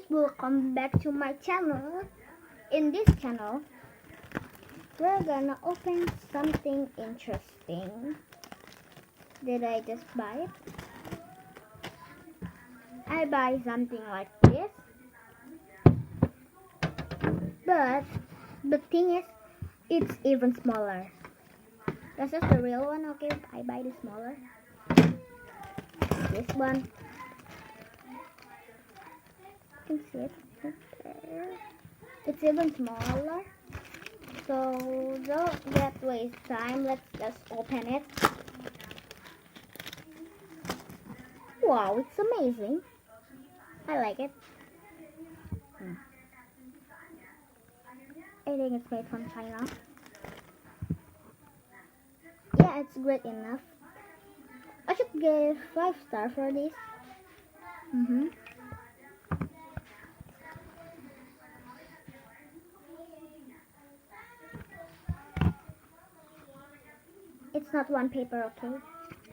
welcome back to my channel. In this channel, we're gonna open something interesting. Did I just buy it? I buy something like this, but the thing is, it's even smaller. This is the real one, okay? I buy the smaller. This one. You can see it. Okay. It's even smaller. So don't get waste time. Let's just open it. Wow, it's amazing. I like it. I think it's made from China. Yeah, it's great enough. I should give 5 stars for this. It's not one paper, okay?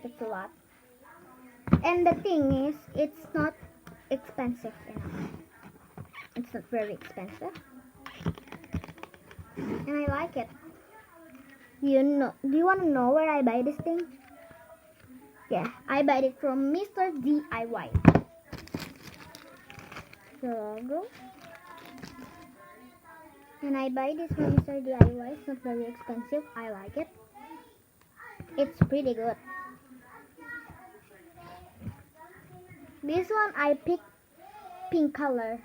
It's a lot. And the thing is, it's not expensive enough. It's not very expensive. And I like it. Do you want to know where I buy this thing? Yeah, I buy it from Mr. DIY. The logo. And I buy this from Mr. DIY. It's not very expensive. I like it. It's pretty good. This one I picked pink color.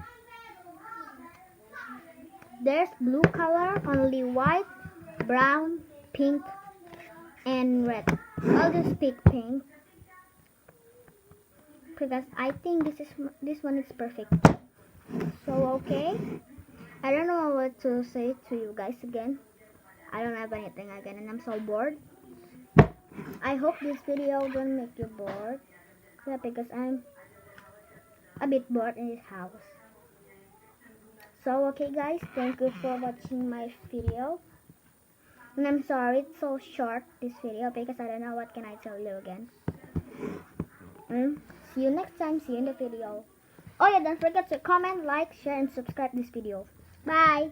There's blue color, only white, brown, pink, and red. I'll just pick pink because I think this one is perfect. So okay, I don't know what to say to you guys again. I don't have anything again, and I'm so bored. I hope this video don't make you bored. Yeah, because I'm a bit bored in this house. So okay guys, thank you for watching my video. And I'm sorry it's so short, this video, because I don't know what can I tell you again. See you next time, see you in the video. Oh yeah, don't forget to comment, like, share, and subscribe this video. Bye!